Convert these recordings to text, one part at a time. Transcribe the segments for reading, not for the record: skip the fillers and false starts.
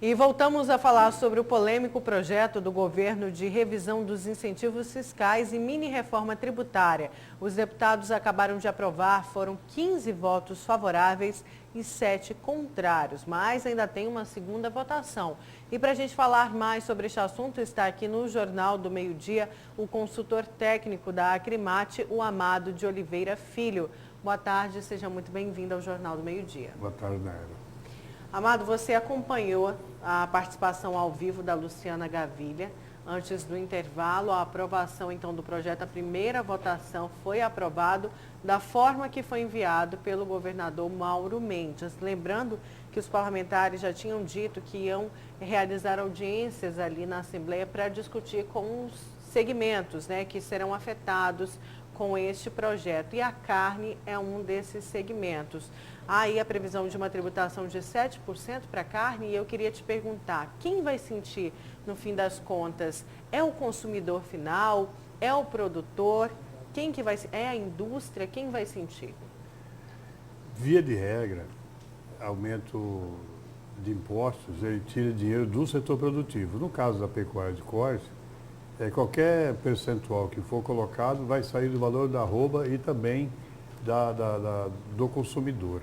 E voltamos a falar sobre o polêmico projeto do governo de revisão dos incentivos fiscais e mini-reforma tributária. Os deputados acabaram de aprovar, foram 15 votos favoráveis e 7 contrários, mas ainda tem uma segunda votação. E para a gente falar mais sobre este assunto, está aqui no Jornal do Meio-Dia o consultor técnico da Acrimate, o Amado de Oliveira Filho. Boa tarde, seja muito bem-vindo ao Jornal do Meio-Dia. Boa tarde, Naira. Amado, você acompanhou a participação ao vivo da Luciana Gavilha. Antes do intervalo, a aprovação então do projeto, a primeira votação foi aprovado da forma que foi enviado pelo governador Mauro Mendes. Lembrando que os parlamentares já tinham dito que iam realizar audiências ali na Assembleia para discutir com os segmentos, que serão afetados com este projeto. E a carne é um desses segmentos. Há aí a previsão de uma tributação de 7% para a carne e eu queria te perguntar, quem vai sentir, no fim das contas, é o consumidor final, é o produtor, é a indústria, quem vai sentir? Via de regra, aumento de impostos, ele tira dinheiro do setor produtivo. No caso da pecuária de corte, qualquer percentual que for colocado vai sair do valor da arroba e também do consumidor.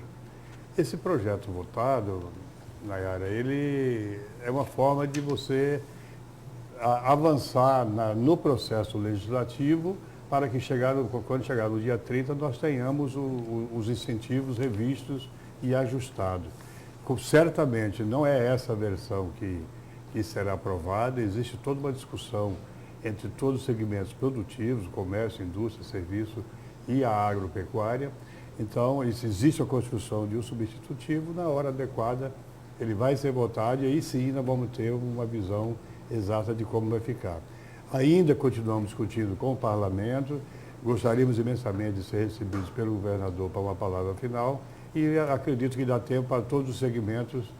Esse projeto votado, Nayara, ele é uma forma de você avançar no processo legislativo para que quando chegar no dia 30 nós tenhamos os incentivos revistos e ajustados. Certamente não é essa a versão que será aprovada, existe toda uma discussão entre todos os segmentos produtivos, comércio, indústria, serviço e a agropecuária. Então, existe a construção de um substitutivo, na hora adequada ele vai ser votado e aí sim nós vamos ter uma visão exata de como vai ficar. Ainda continuamos discutindo com o parlamento, gostaríamos imensamente de ser recebidos pelo governador para uma palavra final e acredito que dá tempo para todos os segmentos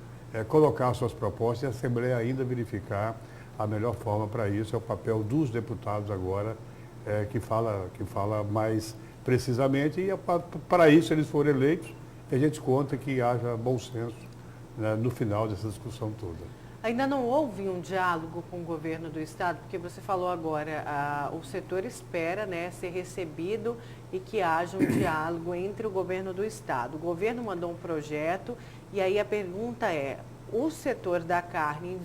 colocar suas propostas e a Assembleia ainda verificar a melhor forma para isso. É o papel dos deputados agora que fala mais precisamente e para isso eles foram eleitos e a gente conta que haja bom senso no final dessa discussão toda. Ainda não houve um diálogo com o governo do estado, porque você falou agora, o setor espera ser recebido e que haja um diálogo entre o governo do estado. O governo mandou um projeto e aí a pergunta é, o setor da carne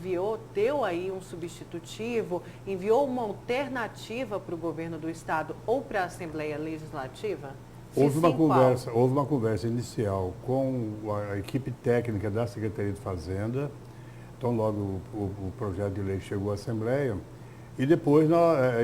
deu aí um substitutivo, enviou uma alternativa para o governo do estado ou para a Assembleia Legislativa? Houve uma conversa inicial com a equipe técnica da Secretaria de Fazenda. Então, logo o projeto de lei chegou à Assembleia e depois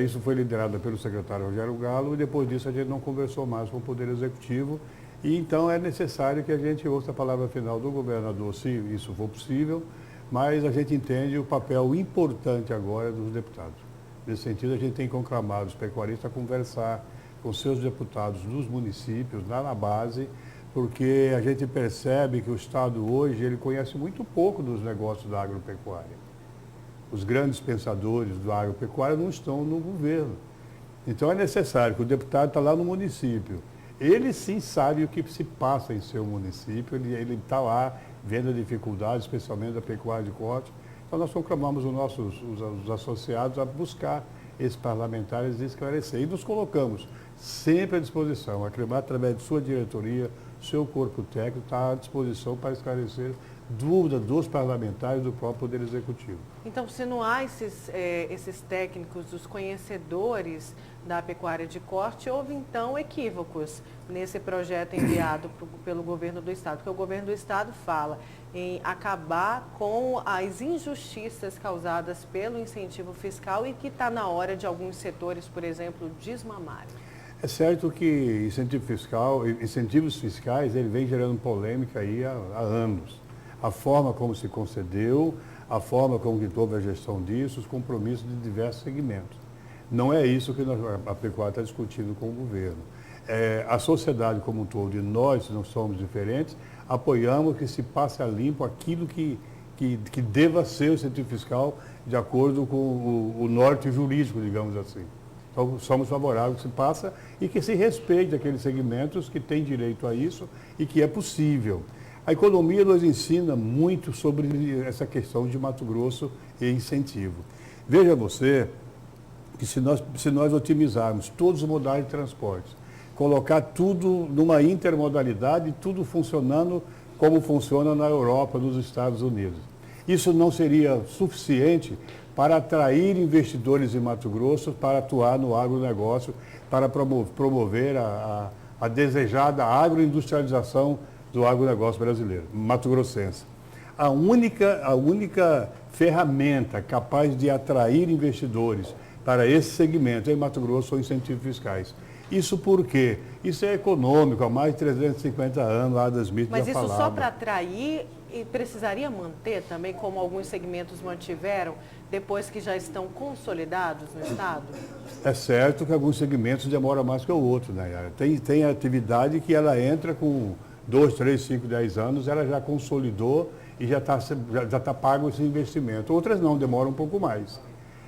isso foi liderado pelo secretário Rogério Galo e depois disso a gente não conversou mais com o Poder Executivo e então é necessário que a gente ouça a palavra final do governador, se isso for possível, mas a gente entende o papel importante agora dos deputados. Nesse sentido, a gente tem conclamado os pecuaristas a conversar com seus deputados dos municípios, lá na base, porque a gente percebe que o Estado hoje ele conhece muito pouco dos negócios da agropecuária. Os grandes pensadores da agropecuária não estão no governo. Então é necessário que o deputado está lá no município. Ele sim sabe o que se passa em seu município, ele está lá vendo a dificuldade, especialmente da pecuária de corte. Então nós conclamamos os associados a buscar esses parlamentares e esclarecer. E nos colocamos sempre à disposição. A Acrimate, através de sua diretoria, seu corpo técnico, está à disposição para esclarecer dúvidas dos parlamentares do próprio Poder Executivo. Então, se não há esses técnicos, os conhecedores da pecuária de corte, houve então equívocos nesse projeto enviado pelo governo do Estado, porque o governo do Estado fala em acabar com as injustiças causadas pelo incentivo fiscal e que está na hora de alguns setores, por exemplo, desmamarem. É certo que incentivos fiscais, ele vem gerando polêmica aí há anos. A forma como se concedeu, a forma como que houve a gestão disso, os compromissos de diversos segmentos. Não é isso que a pecuária está discutindo com o governo. A sociedade como um todo, e nós não somos diferentes, apoiamos que se passe a limpo aquilo que deva ser o incentivo fiscal de acordo com o norte jurídico, digamos assim. Então, somos favoráveis que se passa e que se respeite aqueles segmentos que têm direito a isso e que é possível. A economia nos ensina muito sobre essa questão de Mato Grosso e incentivo. Veja você que se nós otimizarmos todos os modais de transporte, colocar tudo numa intermodalidade, tudo funcionando como funciona na Europa, nos Estados Unidos. Isso não seria suficiente para atrair investidores em Mato Grosso para atuar no agronegócio, para promover a desejada agroindustrialização do agronegócio brasileiro, mato-grossense. A única ferramenta capaz de atrair investidores para esse segmento em Mato Grosso são incentivos fiscais. Isso por quê? Isso é econômico, há mais de 350 anos, Adam Smith já falava. Mas isso só para atrair e precisaria manter também, como alguns segmentos mantiveram, depois que já estão consolidados no Estado? É certo que alguns segmentos demoram mais que o outro, né? Tem atividade que ela entra com 2, 3, 5, 10 anos, ela já consolidou e já tá pago esse investimento. Outras não, demoram um pouco mais.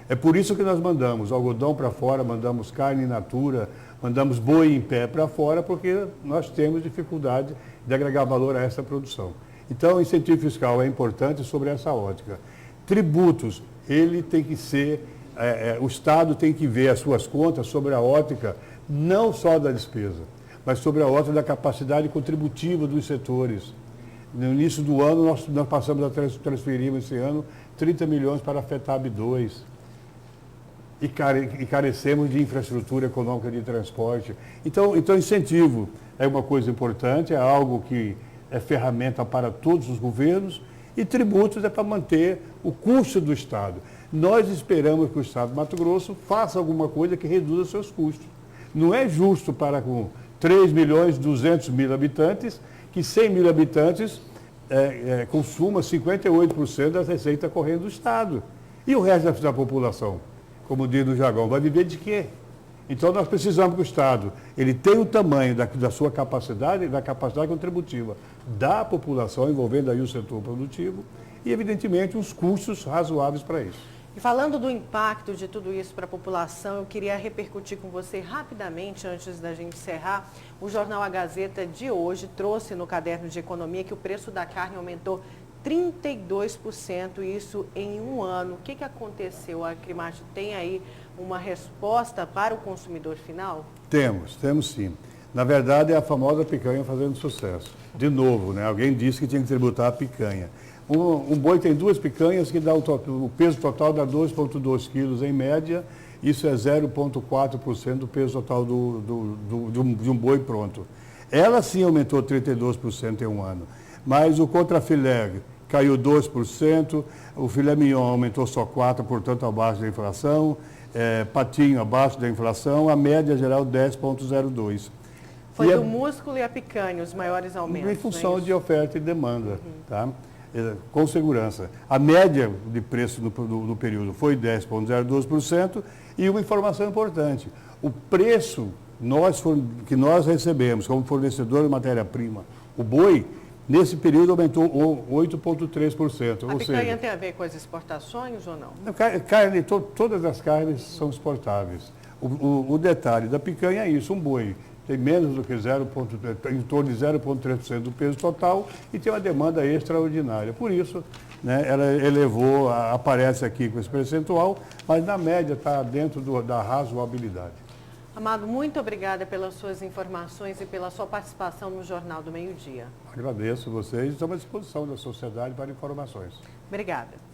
É por isso que nós mandamos algodão para fora, mandamos carne in natura, mandamos boi em pé para fora, porque nós temos dificuldade de agregar valor a essa produção. Então, o incentivo fiscal é importante sobre essa ótica. Tributos, ele tem que ser, o Estado tem que ver as suas contas sobre a ótica não só da despesa, mas sobre a ótica da capacidade contributiva dos setores. No início do ano, nós passamos a transferir esse ano 30 milhões para a FETAB 2. E carecemos de infraestrutura econômica de transporte. Então, incentivo é uma coisa importante, é algo que é ferramenta para todos os governos, e tributos é para manter o custo do Estado. Nós esperamos que o Estado de Mato Grosso faça alguma coisa que reduza seus custos. Não é justo para com 3 milhões e 200 mil habitantes, que 100 mil habitantes consuma 58% da receita corrente do Estado. E o resto da população? Como diz no jargão, vai viver de quê? Então nós precisamos que o Estado ele tenha o tamanho da sua capacidade, da capacidade contributiva da população, envolvendo aí o setor produtivo, e evidentemente os custos razoáveis para isso. E falando do impacto de tudo isso para a população, eu queria repercutir com você rapidamente, antes da gente encerrar. O jornal A Gazeta de hoje trouxe no caderno de economia que o preço da carne aumentou 32%, isso em um ano. O que aconteceu? A Acrimate tem aí uma resposta para o consumidor final? Temos sim. Na verdade, é a famosa picanha fazendo sucesso. De novo, né? Alguém disse que tinha que tributar a picanha. Um boi tem 2 picanhas que dá o peso total dá 2,2 quilos em média. Isso é 0,4% do peso total de um boi pronto. Ela sim aumentou 32% em um ano. Mas o contrafilé caiu 2%, o filé mignon aumentou só 4%, portanto abaixo da inflação, patinho abaixo da inflação, a média geral 10,02%. Foi do músculo e a picanha os maiores aumentos. Em função de oferta e demanda, tá? Com segurança. A média de preço no período foi 10,02%, e uma informação importante, o preço que nós recebemos como fornecedor de matéria-prima, o boi, nesse período aumentou 8,3%. A picanha tem a ver com as exportações ou não? Todas as carnes são exportáveis. O detalhe da picanha é isso, um boi tem menos do que em torno de 0,3% do peso total e tem uma demanda extraordinária. Por isso, né, ela aparece aqui com esse percentual, mas na média está dentro da razoabilidade. Amado, muito obrigada pelas suas informações e pela sua participação no Jornal do Meio-Dia. Agradeço vocês e estamos à disposição da sociedade para informações. Obrigada.